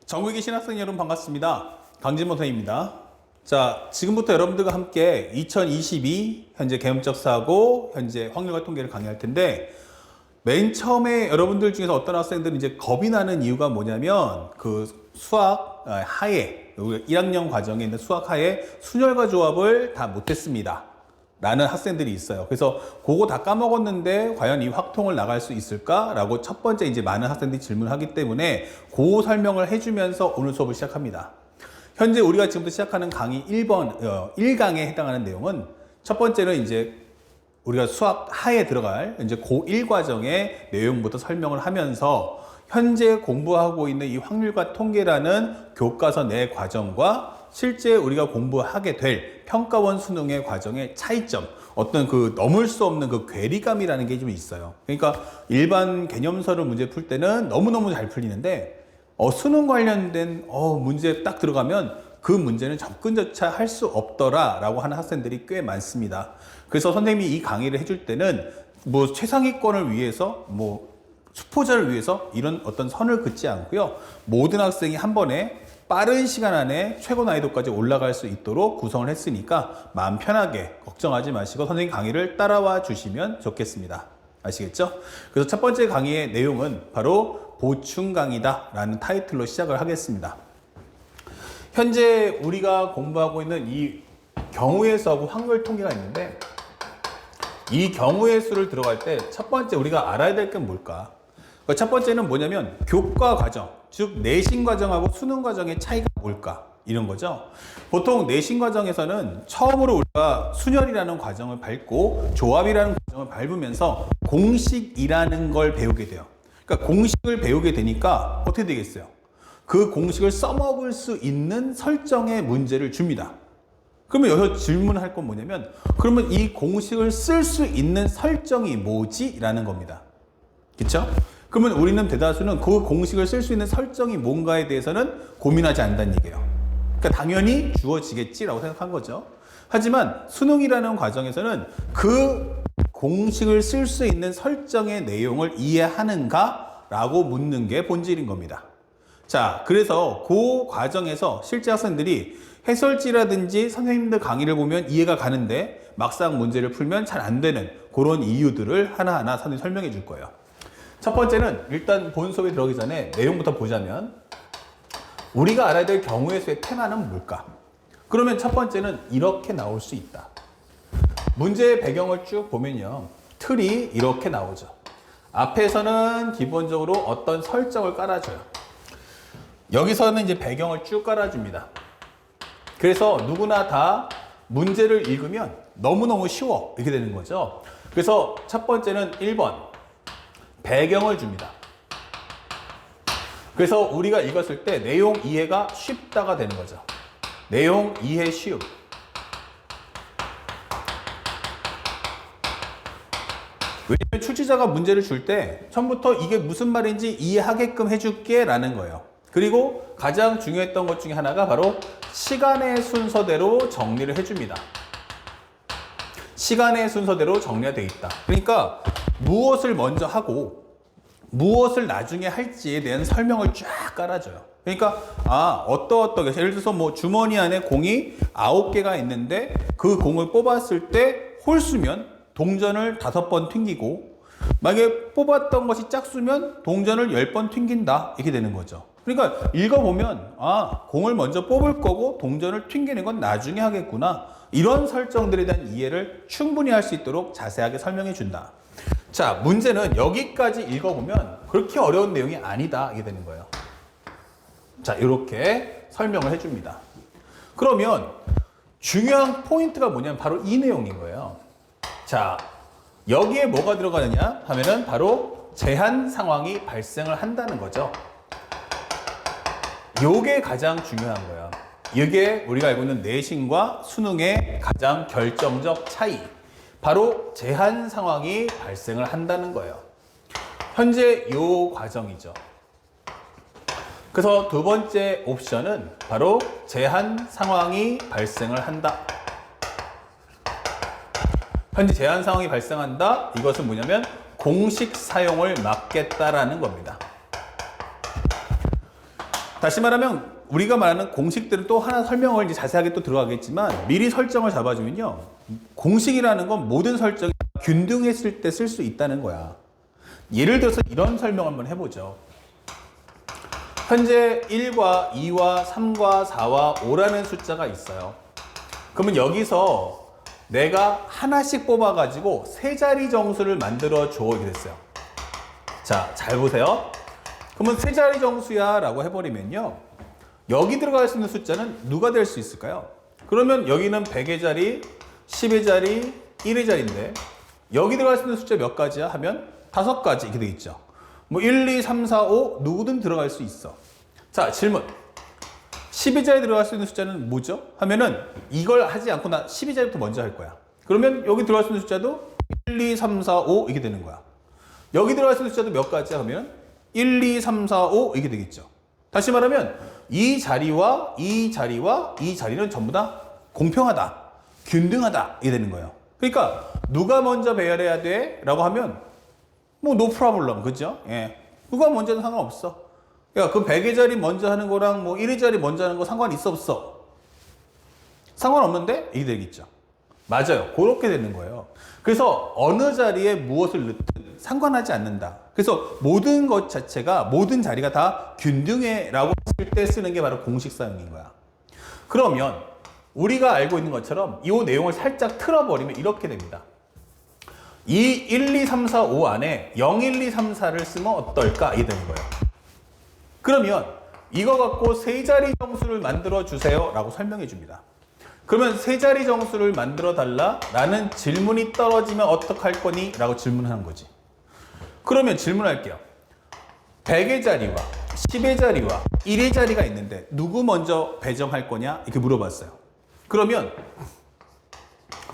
전국의 신학생 여러분 반갑습니다. 강진모 선생님입니다. 자, 지금부터 여러분들과 함께 2022 현재 계엄적 사고, 현재 확률과 통계를 강의할 텐데, 맨 처음에 여러분들 중에서 어떤 학생들은 이제 겁이 나는 이유가 뭐냐면, 그 수학 하에, 1학년 과정에 있는 수학 하에 순열과 조합을 다 못했습니다. 라는 학생들이 있어요. 그래서 그거 다 까먹었는데 과연 이 확통을 나갈 수 있을까? 라고 첫 번째 이제 많은 학생들이 질문하기 때문에 그 설명을 해주면서 오늘 수업을 시작합니다. 현재 우리가 지금부터 시작하는 강의 1강에 해당하는 내용은 첫 번째는 이제 우리가 수학 하에 들어갈 이제 고1 과정의 내용부터 설명을 하면서 현재 공부하고 있는 이 확률과 통계라는 교과서 내 과정과 실제 우리가 공부하게 될 평가원 수능의 과정의 차이점, 어떤 그 넘을 수 없는 그 괴리감이라는 게 좀 있어요. 그러니까 일반 개념서를 문제 풀 때는 너무너무 잘 풀리는데 수능 관련된 문제 딱 들어가면 그 문제는 접근조차 할 수 없더라 라고 하는 학생들이 꽤 많습니다. 그래서 선생님이 이 강의를 해줄 때는 뭐 최상위권을 위해서 수포자를 위해서 이런 어떤 선을 긋지 않고요. 모든 학생이 한 번에 빠른 시간 안에 최고 난이도까지 올라갈 수 있도록 구성을 했으니까 마음 편하게 걱정하지 마시고 선생님 강의를 따라와 주시면 좋겠습니다. 아시겠죠? 그래서 첫 번째 강의의 내용은 바로 보충 강의다 라는 타이틀로 시작을 하겠습니다. 현재 우리가 공부하고 있는 이 경우의 수하고 확률 통계가 있는데 이 경우의 수를 들어갈 때 첫 번째 우리가 알아야 될 게 뭘까? 첫 번째는 뭐냐면 교과 과정, 즉 내신 과정하고 수능 과정의 차이가 뭘까? 이런 거죠. 보통 내신 과정에서는 처음으로 우리가 순열이라는 과정을 밟고 조합이라는 과정을 밟으면서 공식이라는 걸 배우게 돼요. 그러니까 공식을 배우게 되니까 어떻게 되겠어요? 그 공식을 써먹을 수 있는 설정의 문제를 줍니다. 그러면 여기서 질문할 건 뭐냐면 그러면 이 공식을 쓸 수 있는 설정이 뭐지? 라는 겁니다. 그렇죠? 그러면 우리는 대다수는 그 공식을 쓸 수 있는 설정이 뭔가에 대해서는 고민하지 않는다는 얘기예요. 그러니까 당연히 주어지겠지라고 생각한 거죠. 하지만 수능이라는 과정에서는 그 공식을 쓸 수 있는 설정의 내용을 이해하는가? 라고 묻는 게 본질인 겁니다. 자, 그래서 그 과정에서 실제 학생들이 해설지라든지 선생님들 강의를 보면 이해가 가는데 막상 문제를 풀면 잘 안 되는 그런 이유들을 하나하나 선생님이 설명해 줄 거예요. 첫 번째는 일단 본 수업에 들어가기 전에 내용부터 보자면 우리가 알아야 될 경우의 수의 테마는 뭘까? 그러면 첫 번째는 이렇게 나올 수 있다. 문제의 배경을 쭉 보면요. 틀이 이렇게 나오죠. 앞에서는 기본적으로 어떤 설정을 깔아줘요. 여기서는 이제 배경을 쭉 깔아줍니다. 그래서 누구나 다 문제를 읽으면 너무너무 쉬워. 이렇게 되는 거죠. 그래서 첫 번째는 1번. 배경을 줍니다. 그래서 우리가 읽었을 때 내용 이해가 쉽다가 되는 거죠. 내용 이해 쉬움. 왜냐면 출제자가 문제를 줄 때 처음부터 이게 무슨 말인지 이해하게끔 해줄게 라는 거예요. 그리고 가장 중요했던 것 중에 하나가 바로 시간의 순서대로 정리를 해줍니다. 시간의 순서대로 정리가 되어 있다. 그러니까 무엇을 먼저 하고 무엇을 나중에 할지에 대한 설명을 쫙 깔아줘요. 그러니까 어떠게 예를 들어서 뭐 주머니 안에 공이 9개가 있는데 그 공을 뽑았을 때 홀수면 동전을 5번 튕기고 만약에 뽑았던 것이 짝수면 동전을 10번 튕긴다. 이렇게 되는 거죠. 그러니까 읽어보면 공을 먼저 뽑을 거고 동전을 튕기는 건 나중에 하겠구나. 이런 설정들에 대한 이해를 충분히 할 수 있도록 자세하게 설명해 준다. 자, 문제는 여기까지 읽어보면 그렇게 어려운 내용이 아니다. 이게 되는 거예요. 자, 이렇게 설명을 해줍니다. 그러면 중요한 포인트가 뭐냐면 바로 이 내용인 거예요. 자, 여기에 뭐가 들어가느냐 하면은 바로 제한 상황이 발생을 한다는 거죠. 요게 가장 중요한 거예요. 이게 우리가 알고 있는 내신과 수능의 가장 결정적 차이. 바로 제한 상황이 발생을 한다는 거예요. 현재 요 과정이죠. 그래서 두 번째 옵션은 바로 제한 상황이 발생을 한다. 현재 제한 상황이 발생한다. 이것은 뭐냐면 공식 사용을 막겠다라는 겁니다. 다시 말하면 우리가 말하는 공식들은 또 하나 설명을 이제 자세하게 또 들어가겠지만 미리 설정을 잡아주면요. 공식이라는 건 모든 설정이 균등했을 때 쓸 수 있다는 거야. 예를 들어서 이런 설명 한번 해보죠. 현재 1과 2와 3과 4와 5라는 숫자가 있어요. 그러면 여기서 내가 하나씩 뽑아가지고 세 자리 정수를 만들어 줘 이렇게 됐어요. 자, 잘 보세요. 그러면 세 자리 정수야 라고 해버리면요. 여기 들어갈 수 있는 숫자는 누가 될 수 있을까요? 그러면 여기는 100의 자리, 10의 자리, 1의 자리인데 여기 들어갈 수 있는 숫자 몇 가지야? 하면 5가지 이렇게 되겠죠. 뭐 1, 2, 3, 4, 5 누구든 들어갈 수 있어. 자, 질문. 10의 자리에 들어갈 수 있는 숫자는 뭐죠? 하면은 이걸 하지 않고 나 10의 자리부터 먼저 할 거야. 그러면 여기 들어갈 수 있는 숫자도 1, 2, 3, 4, 5 이렇게 되는 거야. 여기 들어갈 수 있는 숫자도 몇 가지야? 하면 1, 2, 3, 4, 5 이렇게 되겠죠. 다시 말하면 이 자리와 이 자리와 이 자리는 전부 다 공평하다, 균등하다 이렇게 되는 거예요. 그러니까 누가 먼저 배열해야 돼? 라고 하면 뭐 no problem, 그죠? 예. 누가 먼저는 상관없어. 그러니까 그 100의 자리 먼저 하는 거랑 뭐 1의 자리 먼저 하는 거 상관 있어 없어? 상관없는데 이게 되겠죠. 맞아요. 그렇게 되는 거예요. 그래서 어느 자리에 무엇을 넣든 상관하지 않는다. 그래서 모든 것 자체가 모든 자리가 다 균등해 라고 했을 때 쓰는 게 바로 공식 사용인 거야. 그러면 우리가 알고 있는 것처럼 이 내용을 살짝 틀어버리면 이렇게 됩니다. 이 1, 2, 3, 4, 5 안에 0, 1, 2, 3, 4를 쓰면 어떨까? 이게 되는 거예요. 그러면 이거 갖고 세 자리 정수를 만들어 주세요 라고 설명해 줍니다. 그러면 세 자리 정수를 만들어 달라 라는 질문이 떨어지면 어떡할 거니? 라고 질문하는 거지. 그러면 질문할게요. 100의 자리와 10의 자리와 1의 자리가 있는데 누구 먼저 배정할 거냐? 이렇게 물어봤어요. 그러면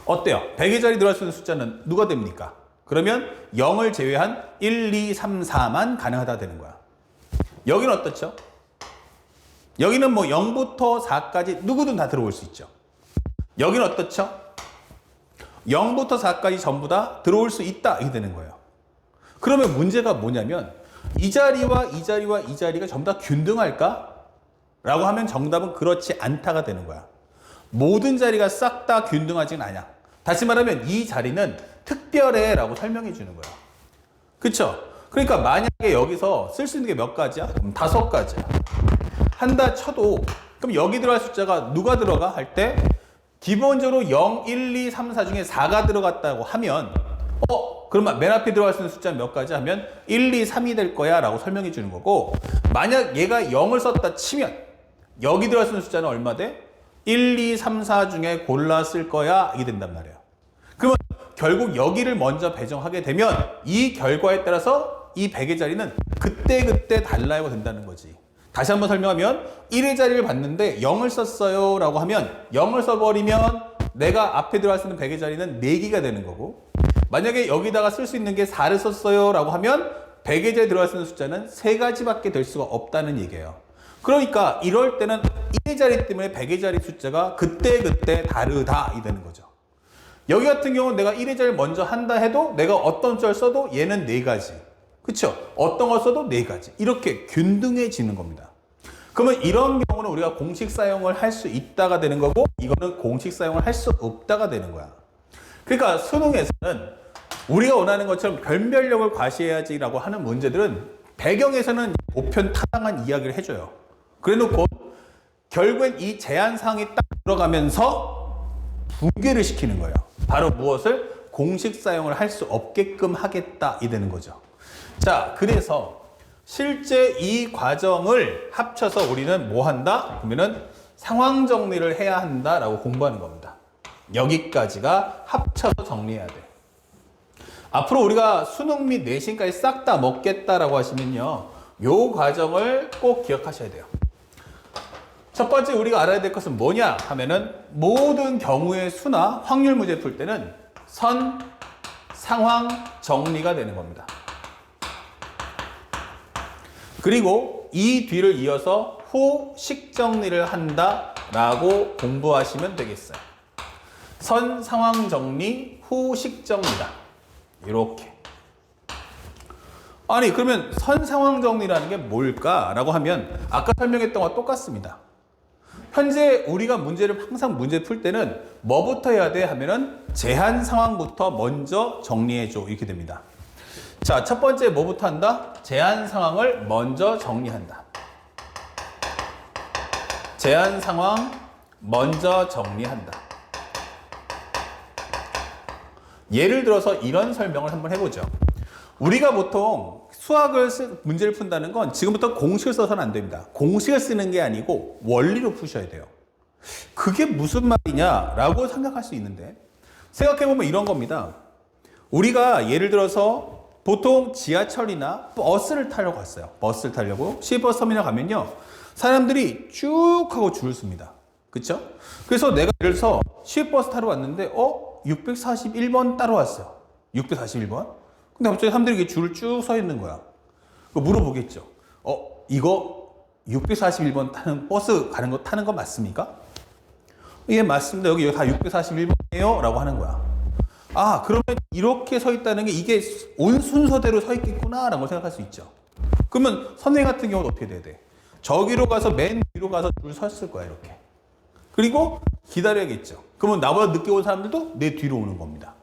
어때요? 100의 자리 들어갈 수 있는 숫자는 누가 됩니까? 그러면 0을 제외한 1, 2, 3, 4만 가능하다 되는 거야. 여기는 어떻죠? 여기는 뭐 0부터 4까지 누구든 다 들어올 수 있죠. 여기는 어떻죠? 0부터 4까지 전부 다 들어올 수 있다 이렇게 되는 거예요. 그러면 문제가 뭐냐면 이 자리와 이 자리와 이 자리가 전부 다 균등할까? 라고 하면 정답은 그렇지 않다가 되는 거야. 모든 자리가 싹 다 균등하지는 않아. 다시 말하면 이 자리는 특별해 라고 설명해 주는 거야. 그쵸? 그러니까 만약에 여기서 쓸 수 있는 게 몇 가지야? 그럼 5가지야. 한다 쳐도 그럼 여기 들어갈 숫자가 누가 들어가? 할 때 기본적으로 0, 1, 2, 3, 4 중에 4가 들어갔다고 하면 그러면 맨 앞에 들어갈 수 있는 숫자는 몇 가지 하면 1, 2, 3이 될 거야 라고 설명해 주는 거고 만약 얘가 0을 썼다 치면 여기 들어갈 수 있는 숫자는 얼마 돼? 1, 2, 3, 4 중에 골라 쓸 거야 이게 된단 말이에요. 그러면 결국 여기를 먼저 배정하게 되면 이 결과에 따라서 이 100의 자리는 그때 달라야 된다는 거지. 다시 한번 설명하면 1의 자리를 봤는데 0을 썼어요 라고 하면 0을 써버리면 내가 앞에 들어갈 수 있는 100의 자리는 4개가 되는 거고 만약에 여기다가 쓸 수 있는 게 4를 썼어요 라고 하면 100의 자리에 들어갈 수 있는 숫자는 3가지밖에 될 수가 없다는 얘기예요. 그러니까 이럴 때는 1의 자리 때문에 100의 자리 숫자가 그때 다르다 이 되는 거죠. 여기 같은 경우는 내가 1의 자리를 먼저 한다 해도 내가 어떤 숫자를 써도 얘는 4가지. 그쵸? 어떤 걸 써도 4가지. 이렇게 균등해지는 겁니다. 그러면 이런 경우는 우리가 공식 사용을 할 수 있다가 되는 거고 이거는 공식 사용을 할 수 없다가 되는 거야. 그러니까 수능에서는 우리가 원하는 것처럼 변별력을 과시해야지라고 하는 문제들은 배경에서는 보편타당한 이야기를 해줘요. 그래놓고 결국엔 이 제한사항이 딱 들어가면서 붕괴를 시키는 거예요. 바로 무엇을? 공식 사용을 할 수 없게끔 하겠다 이 되는 거죠. 자, 그래서 실제 이 과정을 합쳐서 우리는 뭐 한다? 그러면은 상황 정리를 해야 한다라고 공부하는 겁니다. 여기까지가 합쳐서 정리해야 돼. 앞으로 우리가 수능 및 내신까지 싹 다 먹겠다라고 하시면요. 요 과정을 꼭 기억하셔야 돼요. 첫 번째 우리가 알아야 될 것은 뭐냐 하면은 모든 경우의 수나 확률 문제 풀 때는 선, 상황, 정리가 되는 겁니다. 그리고 이 뒤를 이어서 후, 식 정리를 한다라고 공부하시면 되겠어요. 선, 상황 정리, 후, 식 정리다. 이렇게. 아니 그러면 선상황정리라는 게 뭘까라고 하면 아까 설명했던 거와 똑같습니다. 현재 우리가 항상 문제 풀 때는 뭐부터 해야 돼 하면은 제한 상황부터 먼저 정리해줘 이렇게 됩니다. 자, 첫 번째 뭐부터 한다? 제한 상황을 먼저 정리한다. 제한 상황 먼저 정리한다. 예를 들어서 이런 설명을 한번 해보죠. 우리가 보통 문제를 푼다는 건 지금부터 공식을 써서는 안 됩니다. 공식을 쓰는 게 아니고 원리로 푸셔야 돼요. 그게 무슨 말이냐라고 생각할 수 있는데 생각해보면 이런 겁니다. 우리가 예를 들어서 보통 지하철이나 버스를 타려고 갔어요. 버스를 타려고 시외버스 터미널 가면요. 사람들이 쭉 하고 줄을 씁니다. 그쵸? 그래서 내가 예를 들어서 시외버스 타러 왔는데 641번 따로 왔어요. 641번? 근데 갑자기 사람들이 이렇게 줄을 쭉 서 있는 거야. 물어보겠죠. 이거 641번 타는 버스 가는 거 타는 거 맞습니까? 예, 맞습니다. 여기 다 641번이에요. 라고 하는 거야. 아, 그러면 이렇게 서 있다는 게 이게 온 순서대로 서 있겠구나. 라고 생각할 수 있죠. 그러면 선생님 같은 경우는 어떻게 돼야 돼? 저기로 가서 맨 뒤로 가서 줄 섰을 거야. 이렇게. 그리고 기다려야겠죠. 그러면 나보다 늦게 온 사람들도 내 뒤로 오는 겁니다.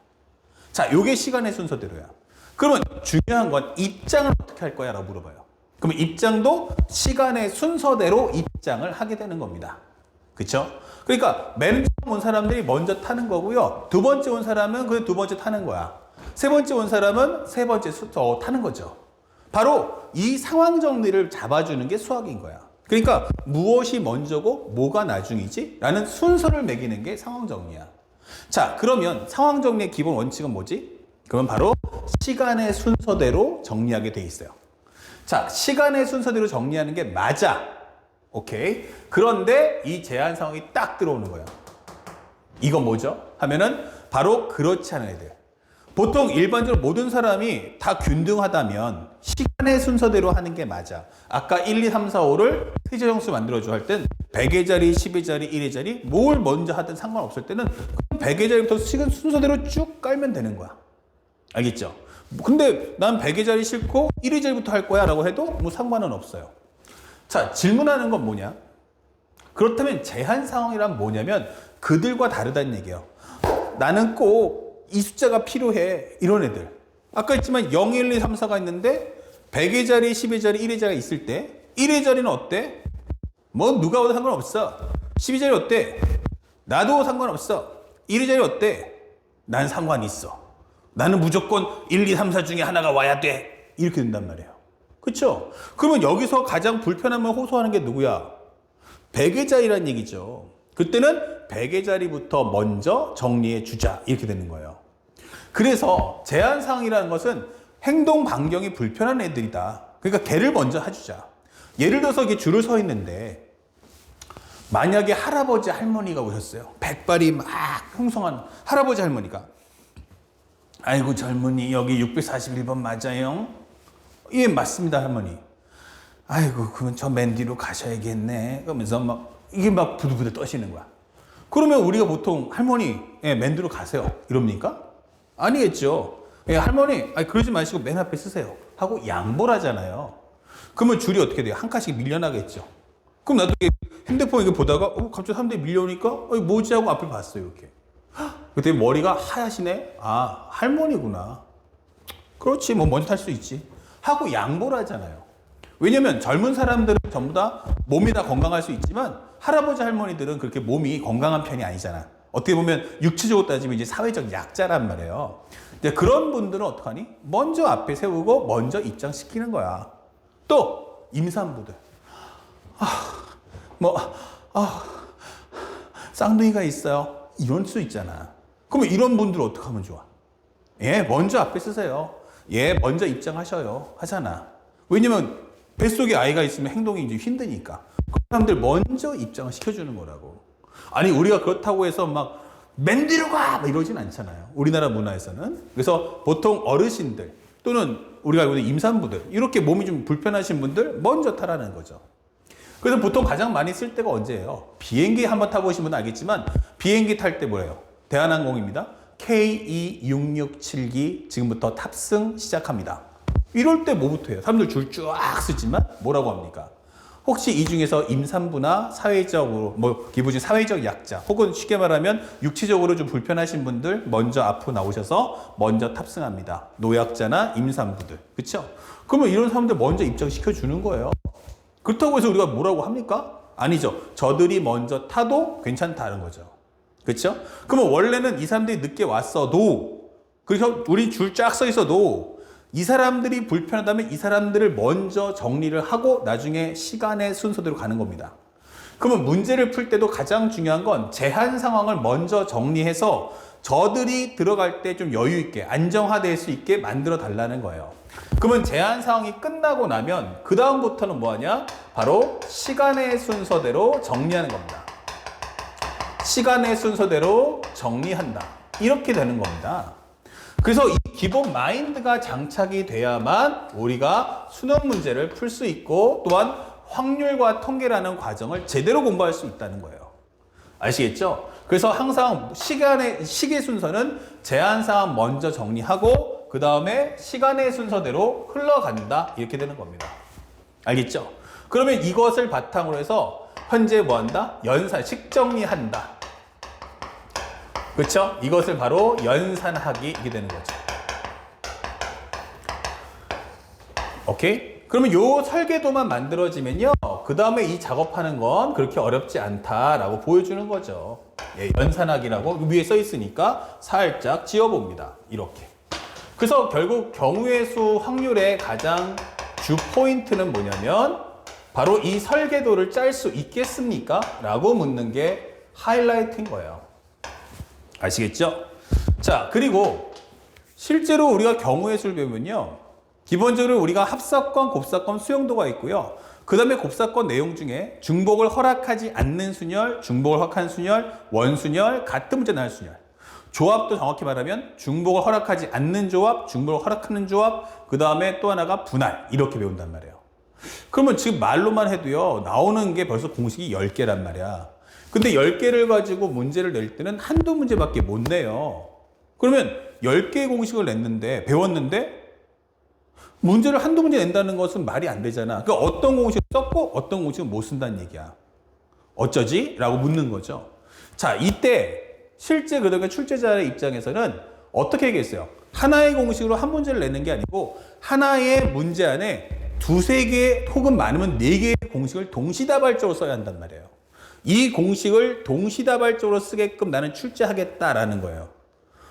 자, 요게 시간의 순서대로야. 그러면 중요한 건 입장을 어떻게 할 거야? 라고 물어봐요. 그러면 입장도 시간의 순서대로 입장을 하게 되는 겁니다. 그쵸? 그러니까 맨 처음 온 사람들이 먼저 타는 거고요. 두 번째 온 사람은 그 두 번째 타는 거야. 세 번째 온 사람은 세 번째 타는 거죠. 바로 이 상황 정리를 잡아주는 게 수학인 거야. 그러니까 무엇이 먼저고 뭐가 나중이지? 라는 순서를 매기는 게 상황 정리야. 자, 그러면 상황 정리의 기본 원칙은 뭐지? 그건 바로 시간의 순서대로 정리하게 돼 있어요. 자, 시간의 순서대로 정리하는 게 맞아. 오케이. 그런데 이 제한 상황이 딱 들어오는 거예요. 이건 뭐죠? 하면은 바로 그렇지 않은 애들. 보통 일반적으로 모든 사람이 다 균등하다면 시간의 순서대로 하는 게 맞아. 아까 1, 2, 3, 4, 5를 세제정수 만들어줘 할 땐 100의 자리, 10의 자리, 1의 자리 뭘 먼저 하든 상관없을 때는 100의 자리부터 시간 순서대로 쭉 깔면 되는 거야. 알겠죠? 근데 난 100의 자리 싫고 1의 자리부터 할 거야 라고 해도 뭐 상관은 없어요. 자, 질문하는 건 뭐냐? 그렇다면 제한 상황이란 뭐냐면 그들과 다르다는 얘기예요. 나는 꼭 이 숫자가 필요해. 이런 애들. 아까 했지만 0, 1, 2, 3, 4가 있는데 100의 자리, 10의 자리, 1의 자리가 있을 때 1의 자리는 어때? 뭐 누가 와도 상관없어. 10의 자리 어때? 나도 상관없어. 1의 자리 어때? 난 상관 있어. 나는 무조건 1, 2, 3, 4 중에 하나가 와야 돼. 이렇게 된단 말이에요. 그렇죠? 그러면 여기서 가장 불편함을 호소하는 게 누구야? 100의 자리란 얘기죠. 그때는 100의 자리부터 먼저 정리해 주자. 이렇게 되는 거예요. 그래서 제한사항이라는 것은 행동 반경이 불편한 애들이다. 그러니까 걔를 먼저 해주자. 예를 들어서 이렇게 줄을 서 있는데 만약에 할아버지 할머니가 오셨어요. 백발이 막 풍성한 할아버지 할머니가 아이고 젊은이 여기 641번 맞아요? 예 맞습니다 할머니. 아이고 그럼 저 맨 뒤로 가셔야겠네. 그러면서 이게 막 부들부들 떠시는 거야. 그러면 우리가 보통 할머니 맨 뒤로 가세요 이럽니까? 아니겠죠. 할머니 그러지 마시고 맨 앞에 쓰세요 하고 양보를 하잖아요. 그러면 줄이 어떻게 돼요? 한 칸씩 밀려나겠죠. 그럼 나도 핸드폰 이렇게 보다가 갑자기 사람들이 밀려오니까 뭐지 하고 앞을 봤어요 이렇게. 그때 머리가 하얗시네. 아 할머니구나. 그렇지 뭐 먼저 탈 수 있지 하고 양보를 하잖아요. 왜냐면 젊은 사람들은 전부 다 몸이 다 건강할 수 있지만 할아버지 할머니들은 그렇게 몸이 건강한 편이 아니잖아. 어떻게 보면 육체적으로 따지면 이제 사회적 약자란 말이에요. 근데 그런 분들은 어떡하니? 먼저 앞에 세우고 먼저 입장시키는 거야. 또 임산부들. 쌍둥이가 있어요. 이럴 수 있잖아. 그러면 이런 분들 어떻게 하면 좋아? 예, 먼저 앞에 쓰세요. 예, 먼저 입장하셔요. 하잖아. 왜냐면 뱃속에 아이가 있으면 행동이 이제 힘드니까. 그 사람들 먼저 입장을 시켜주는 거라고. 아니, 우리가 그렇다고 해서 맨 뒤로 가! 이러진 않잖아요. 우리나라 문화에서는. 그래서 보통 어르신들 또는 우리가 알고 있는 임산부들, 이렇게 몸이 좀 불편하신 분들 먼저 타라는 거죠. 그래서 보통 가장 많이 쓸 때가 언제예요? 비행기 한번 타보신 분은 알겠지만 비행기 탈 때 뭐예요? 대한항공입니다. KE667기 지금부터 탑승 시작합니다. 이럴 때 뭐부터 해요? 사람들 줄 쫙 쓰지만 뭐라고 합니까? 혹시 이 중에서 임산부나 사회적으로 기부진 사회적 약자 혹은 쉽게 말하면 육체적으로 좀 불편하신 분들 먼저 앞으로 나오셔서 먼저 탑승합니다. 노약자나 임산부들. 그렇죠? 그러면 이런 사람들 먼저 입장시켜 주는 거예요. 그렇다고 해서 우리가 뭐라고 합니까? 아니죠. 저들이 먼저 타도 괜찮다는 거죠. 그렇죠? 그러면 원래는 이 사람들이 늦게 왔어도 그래서 우리 줄 쫙 서 있어도 이 사람들이 불편하다면 이 사람들을 먼저 정리를 하고 나중에 시간의 순서대로 가는 겁니다. 그러면 문제를 풀 때도 가장 중요한 건 제한 상황을 먼저 정리해서 저들이 들어갈 때 좀 여유 있게 안정화될 수 있게 만들어 달라는 거예요. 그러면 제한 상황이 끝나고 나면 그 다음부터는 뭐하냐? 바로 시간의 순서대로 정리하는 겁니다. 시간의 순서대로 정리한다. 이렇게 되는 겁니다. 그래서 이 기본 마인드가 장착이 돼야만 우리가 수능 문제를 풀 수 있고 또한 확률과 통계라는 과정을 제대로 공부할 수 있다는 거예요. 아시겠죠? 그래서 항상 시계 순서는 제한 사항 먼저 정리하고 그 다음에 시간의 순서대로 흘러간다. 이렇게 되는 겁니다. 알겠죠? 그러면 이것을 바탕으로 해서 현재 뭐한다? 식정리한다. 그렇죠? 이것을 바로 연산하기 이게 되는 거죠. 오케이? 그러면 요 설계도만 만들어지면요. 그 다음에 이 작업하는 건 그렇게 어렵지 않다라고 보여주는 거죠. 예, 연산하기라고 위에 써 있으니까 살짝 지어봅니다. 이렇게. 그래서 결국 경우의 수 확률의 가장 주 포인트는 뭐냐면 바로 이 설계도를 짤 수 있겠습니까? 라고 묻는 게 하이라이트인 거예요. 아시겠죠? 자, 그리고 실제로 우리가 경우의 수를 배우면요. 기본적으로 우리가 합사건, 곱사건, 수용도가 있고요. 그 다음에 곱사건 내용 중에 중복을 허락하지 않는 순열, 중복을 허락한 순열, 원순열, 같은 문제 나올 순열. 조합도 정확히 말하면 중복을 허락하지 않는 조합, 중복을 허락하는 조합, 그 다음에 또 하나가 분할. 이렇게 배운단 말이에요. 그러면 지금 말로만 해도요. 나오는 게 벌써 공식이 10개란 말이야. 근데 10개를 가지고 문제를 낼 때는 한두 문제밖에 못 내요. 그러면 10개의 공식을 냈는데, 배웠는데, 문제를 한두 문제 낸다는 것은 말이 안 되잖아. 그러니까 어떤 공식을 썼고 어떤 공식은 못 쓴다는 얘기야. 어쩌지? 라고 묻는 거죠. 자, 이때 실제 그동안 출제자의 입장에서는 어떻게 얘기했어요? 하나의 공식으로 한 문제를 내는 게 아니고 하나의 문제 안에 두세 개 혹은 많으면 네 개의 공식을 동시다발적으로 써야 한단 말이에요. 이 공식을 동시다발적으로 쓰게끔 나는 출제하겠다라는 거예요.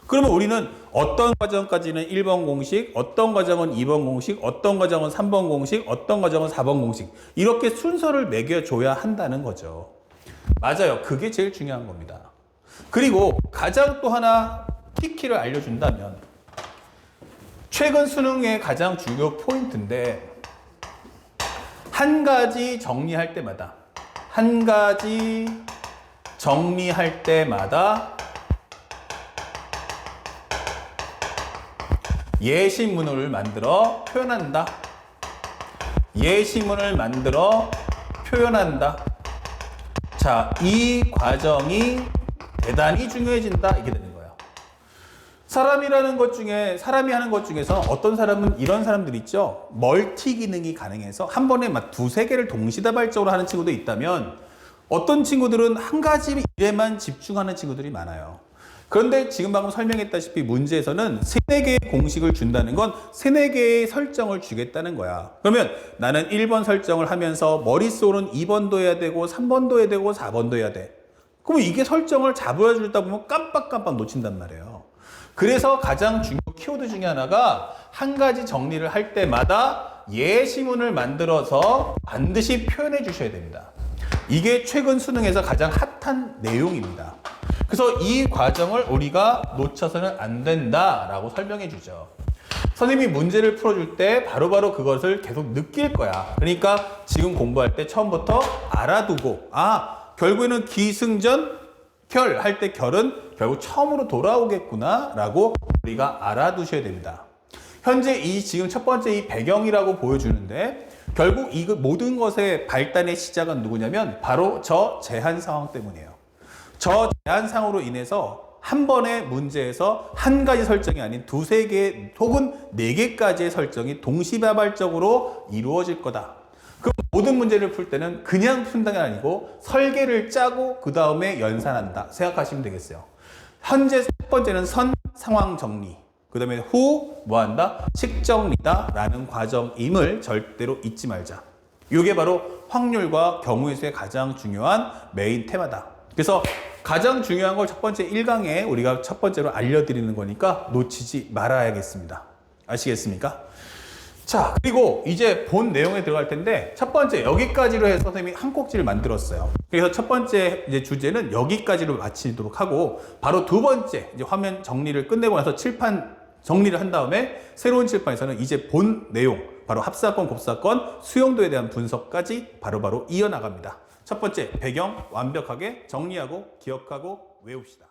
그러면 우리는 어떤 과정까지는 1번 공식, 어떤 과정은 2번 공식, 어떤 과정은 3번 공식, 어떤 과정은 4번 공식 이렇게 순서를 매겨줘야 한다는 거죠. 맞아요. 그게 제일 중요한 겁니다. 그리고 가장 또 하나 키를 알려준다면 최근 수능의 가장 중요 포인트인데 한 가지 정리할 때마다 예시문을 만들어 표현한다. 예시문을 만들어 표현한다. 자, 이 과정이 대단히 중요해진다. 이게 되는 거예요. 사람이 하는 것 중에서 어떤 사람은 이런 사람들 있죠. 멀티 기능이 가능해서 한 번에 막 두세 개를 동시다발적으로 하는 친구도 있다면 어떤 친구들은 한 가지 일에만 집중하는 친구들이 많아요. 그런데 지금 방금 설명했다시피 문제에서는 세네 개의 공식을 준다는 건 세네 개의 설정을 주겠다는 거야. 그러면 나는 1번 설정을 하면서 머릿속으로는 2번도 해야 되고 3번도 해야 되고 4번도 해야 돼. 그럼 이게 설정을 잡아주다 보면 깜빡깜빡 놓친단 말이에요. 그래서 가장 중요한 키워드 중에 하나가 한 가지 정리를 할 때마다 예시문을 만들어서 반드시 표현해 주셔야 됩니다. 이게 최근 수능에서 가장 핫한 내용입니다. 그래서 이 과정을 우리가 놓쳐서는 안 된다라고 설명해 주죠. 선생님이 문제를 풀어줄 때 바로바로 그것을 계속 느낄 거야. 그러니까 지금 공부할 때 처음부터 알아두고 결국에는 기승전 결 할 때 결은 결국 처음으로 돌아오겠구나 라고 우리가 알아두셔야 됩니다. 현재 이 지금 첫 번째 이 배경이라고 보여주는데 결국 이 모든 것의 발단의 시작은 누구냐면 바로 저 제한 상황 때문이에요. 저 제한 상황으로 인해서 한 번의 문제에서 한 가지 설정이 아닌 두세 개 혹은 네 개까지의 설정이 동시다발적으로 이루어질 거다. 그럼 모든 문제를 풀 때는 그냥 푼다는 게 아니고 설계를 짜고 그 다음에 연산한다 생각하시면 되겠어요. 현재 첫 번째는 선 상황 정리, 그 다음에 후 뭐 한다? 식정리다 라는 과정임을 절대로 잊지 말자. 이게 바로 확률과 경우의 수의 가장 중요한 메인 테마다. 그래서 가장 중요한 걸 첫 번째 1강에 우리가 첫 번째로 알려드리는 거니까 놓치지 말아야겠습니다. 아시겠습니까? 자, 그리고 이제 본 내용에 들어갈 텐데 첫 번째 여기까지로 해서 선생님이 한 꼭지를 만들었어요. 그래서 첫 번째 이제 주제는 여기까지로 마치도록 하고 바로 두 번째 이제 화면 정리를 끝내고 나서 칠판 정리를 한 다음에 새로운 칠판에서는 이제 본 내용 바로 합사건, 곱사건, 수용도에 대한 분석까지 바로바로 이어나갑니다. 첫 번째 배경 완벽하게 정리하고 기억하고 외웁시다.